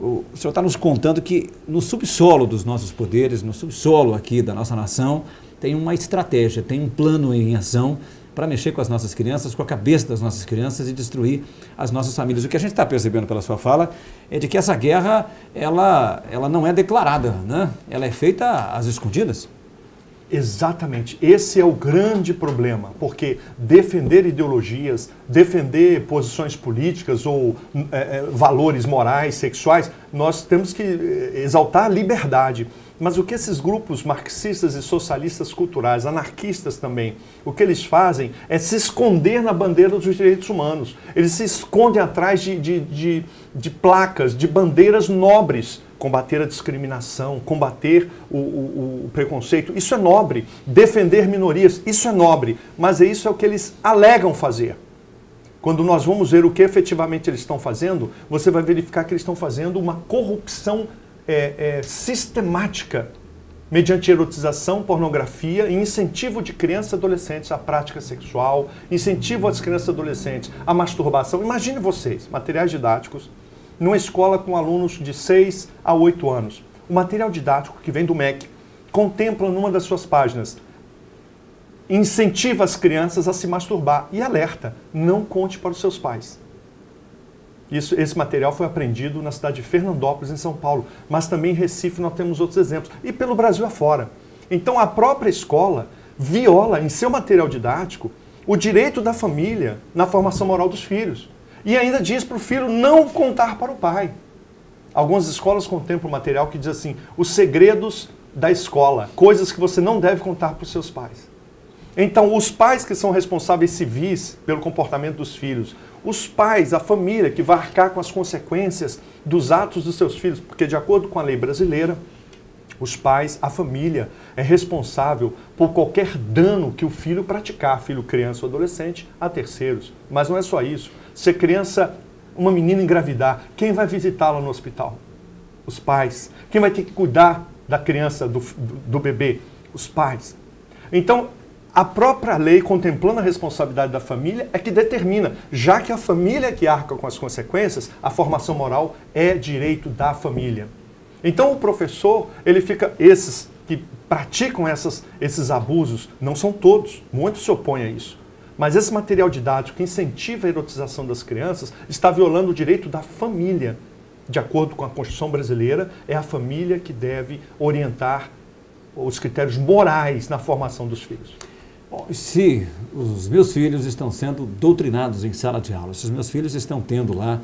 o senhor está nos contando que no subsolo dos nossos poderes, no subsolo aqui da nossa nação, tem uma estratégia, tem um plano em ação para mexer com as nossas crianças, com a cabeça das nossas crianças e destruir as nossas famílias. O que a gente está percebendo pela sua fala é de que essa guerra, ela não é declarada, né? Ela é feita às escondidas. Exatamente, esse é o grande problema, porque defender ideologias, defender posições políticas ou valores morais, sexuais, nós temos que exaltar a liberdade. Mas o que esses grupos marxistas e socialistas culturais, anarquistas também, o que eles fazem é se esconder na bandeira dos direitos humanos. Eles se escondem atrás de placas, de bandeiras nobres. Combater a discriminação, combater o preconceito, isso é nobre. Defender minorias, isso é nobre. Mas isso é o que eles alegam fazer. Quando nós vamos ver o que efetivamente eles estão fazendo, você vai verificar que eles estão fazendo uma corrupção sistemática mediante erotização, pornografia e incentivo de crianças e adolescentes à prática sexual, incentivo às crianças e adolescentes à masturbação. Imagine vocês, materiais didáticos, numa escola com alunos de 6 a 8 anos. O material didático que vem do MEC contempla numa das suas páginas, incentiva as crianças a se masturbar e alerta, não conte para os seus pais. Esse material foi apreendido na cidade de Fernandópolis, em São Paulo, mas também em Recife nós temos outros exemplos, e pelo Brasil afora. Então a própria escola viola em seu material didático o direito da família na formação moral dos filhos. E ainda diz para o filho não contar para o pai. Algumas escolas contemplam material que diz assim, os segredos da escola, coisas que você não deve contar para os seus pais. Então, os pais que são responsáveis civis pelo comportamento dos filhos, os pais, a família que vai arcar com as consequências dos atos dos seus filhos, porque de acordo com a lei brasileira, os pais, a família é responsável por qualquer dano que o filho praticar, filho, criança ou adolescente, a terceiros. Mas não é só isso. Se a criança, uma menina engravidar, quem vai visitá-la no hospital? Os pais. Quem vai ter que cuidar da criança, do bebê? Os pais. Então, a própria lei, contemplando a responsabilidade da família, é que determina, já que a família é que arca com as consequências, a formação moral é direito da família. Então o professor, ele fica, esses que praticam esses abusos, não são todos, muitos se opõem a isso. Mas esse material didático que incentiva a erotização das crianças está violando o direito da família. De acordo com a Constituição brasileira, é a família que deve orientar os critérios morais na formação dos filhos. Bom, se os meus filhos estão sendo doutrinados em sala de aula, se os meus filhos estão tendo lá,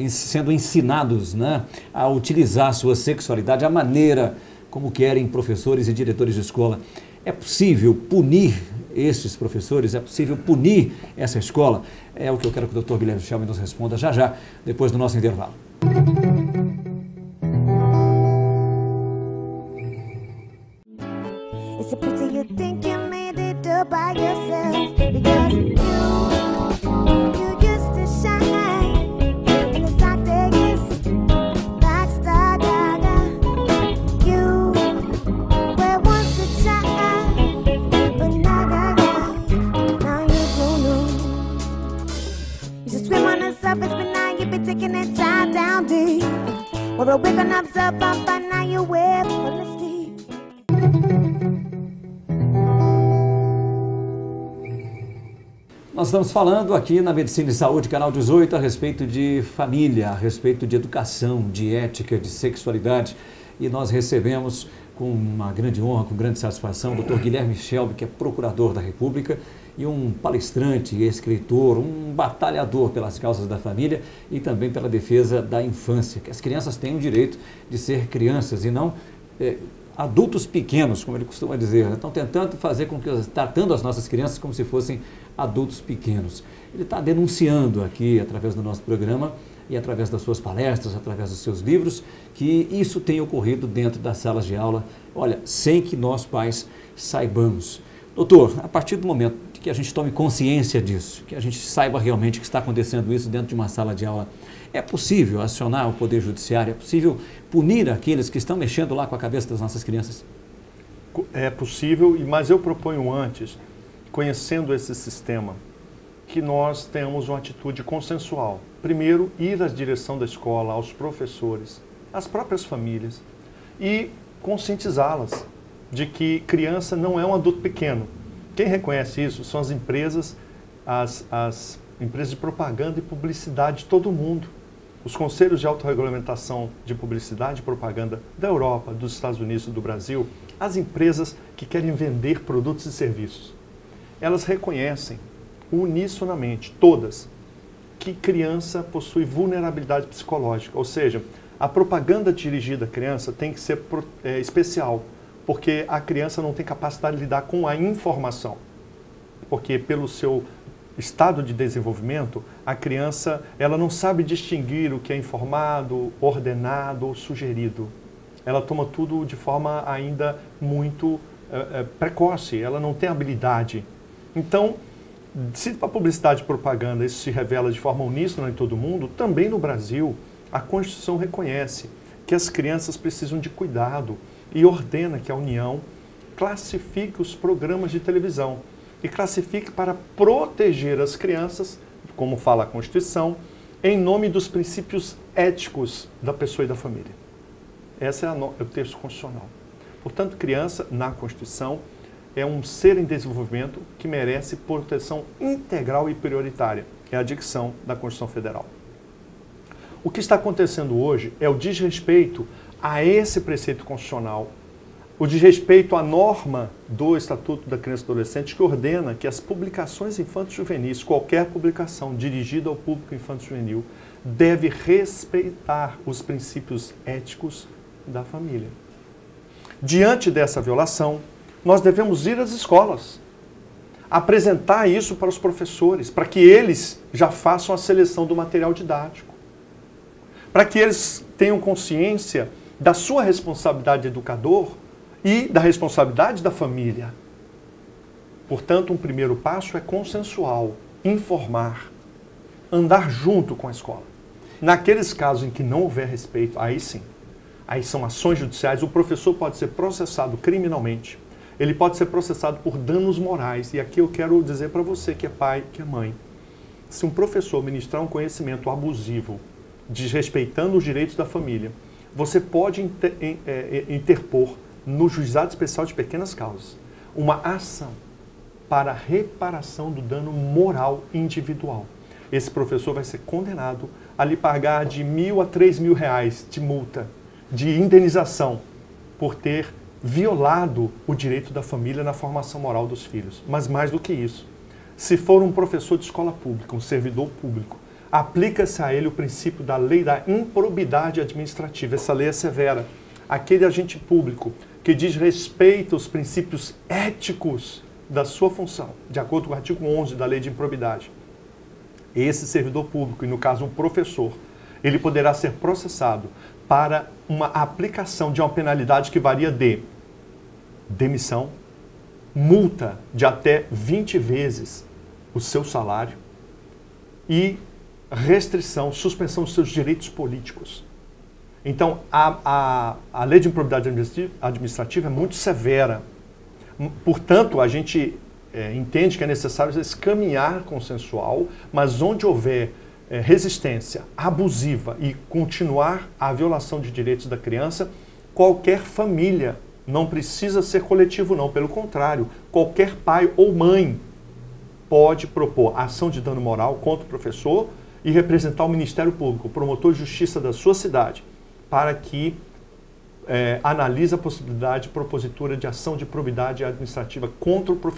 sendo ensinados, né, a utilizar a sua sexualidade, a maneira como querem professores e diretores de escola, é possível punir esses professores? É possível punir essa escola? É o que eu quero que o Dr. Guilherme Schelm nos responda já, depois do nosso intervalo. It's a pity you think you made it up by yourself, because you used to shine in the dark days, like star dagger. You were once a child, but now you're grown up. You just swim on the surface, but now you've been taking it down deep. Well, the waking up's up, but now you're wet full of steam. Nós estamos falando aqui na Medicina e Saúde, Canal 18, a respeito de família, a respeito de educação, de ética, de sexualidade. E nós recebemos com uma grande honra, com grande satisfação, o Dr. Guilherme Schelm, que é procurador da República e um palestrante, escritor, um batalhador pelas causas da família e também pela defesa da infância, que as crianças têm o direito de ser crianças e não adultos pequenos, como ele costuma dizer. Estão tentando fazer com que, tratando as nossas crianças como se fossem adultos pequenos. Ele está denunciando aqui, através do nosso programa e através das suas palestras, através dos seus livros, que isso tem ocorrido dentro das salas de aula, olha, sem que nós pais saibamos. Doutor, a partir do momento que a gente tome consciência disso, que a gente saiba realmente que está acontecendo isso dentro de uma sala de aula, é possível acionar o Poder Judiciário? É possível punir aqueles que estão mexendo lá com a cabeça das nossas crianças? É possível, mas eu proponho antes, conhecendo esse sistema, que nós tenhamos uma atitude consensual. primeiro, ir à direção da escola, aos professores, às próprias famílias e conscientizá-las de que criança não é um adulto pequeno. Quem reconhece isso são as empresas, as empresas de propaganda e publicidade de todo mundo. Os conselhos de autorregulamentação de publicidade e propaganda da Europa, dos Estados Unidos e do Brasil, as empresas que querem vender produtos e serviços, elas reconhecem unisonamente, todas, que criança possui vulnerabilidade psicológica. Ou seja, a propaganda dirigida à criança tem que ser especial, porque a criança não tem capacidade de lidar com a informação. Porque pelo seu estado de desenvolvimento, a criança ela não sabe distinguir o que é informado, ordenado ou sugerido. Ela toma tudo de forma ainda muito precoce, ela não tem habilidade. Então, se para publicidade e propaganda isso se revela de forma uníssona em todo mundo, também no Brasil, a Constituição reconhece que as crianças precisam de cuidado e ordena que a União classifique os programas de televisão e classifique para proteger as crianças, como fala a Constituição, em nome dos princípios éticos da pessoa e da família. Esse é o texto constitucional. Portanto, criança, na Constituição, é um ser em desenvolvimento que merece proteção integral e prioritária. É a dicção da Constituição Federal. O que está acontecendo hoje é o desrespeito a esse preceito constitucional, o desrespeito à norma do Estatuto da Criança e do Adolescente, que ordena que as publicações infanto-juvenis, qualquer publicação dirigida ao público infanto-juvenil, deve respeitar os princípios éticos da família. Diante dessa violação, nós devemos ir às escolas, apresentar isso para os professores, para que eles já façam a seleção do material didático, para que eles tenham consciência da sua responsabilidade de educador e da responsabilidade da família. Portanto, um primeiro passo é consensual, informar, andar junto com a escola. Naqueles casos em que não houver respeito, aí sim, aí são ações judiciais, o professor pode ser processado criminalmente, ele pode ser processado por danos morais. E aqui eu quero dizer para você que é pai, que é mãe, se um professor ministrar um conhecimento abusivo, desrespeitando os direitos da família, você pode interpor no Juizado Especial de Pequenas Causas uma ação para reparação do dano moral individual. Esse professor vai ser condenado a lhe pagar de R$1.000 a R$3.000 de multa, de indenização, por ter violado o direito da família na formação moral dos filhos. Mas mais do que isso, se for um professor de escola pública, um servidor público, aplica-se a ele o princípio da lei da improbidade administrativa. Essa lei é severa. Aquele agente público que diz respeito aos princípios éticos da sua função, de acordo com o artigo 11 da lei de improbidade, esse servidor público, e no caso um professor, ele poderá ser processado para uma aplicação de uma penalidade que varia de demissão, multa de até 20 vezes o seu salário e restrição, suspensão dos seus direitos políticos. Então, a lei de improbidade administrativa é muito severa. Portanto, a gente entende que é necessário esse caminhar consensual, mas onde houver resistência abusiva e continuar a violação de direitos da criança, qualquer família, não precisa ser coletivo não, pelo contrário, qualquer pai ou mãe pode propor ação de dano moral contra o professor e representar o Ministério Público, o promotor de justiça da sua cidade, para que analise a possibilidade propositura de ação de probidade administrativa contra o professor.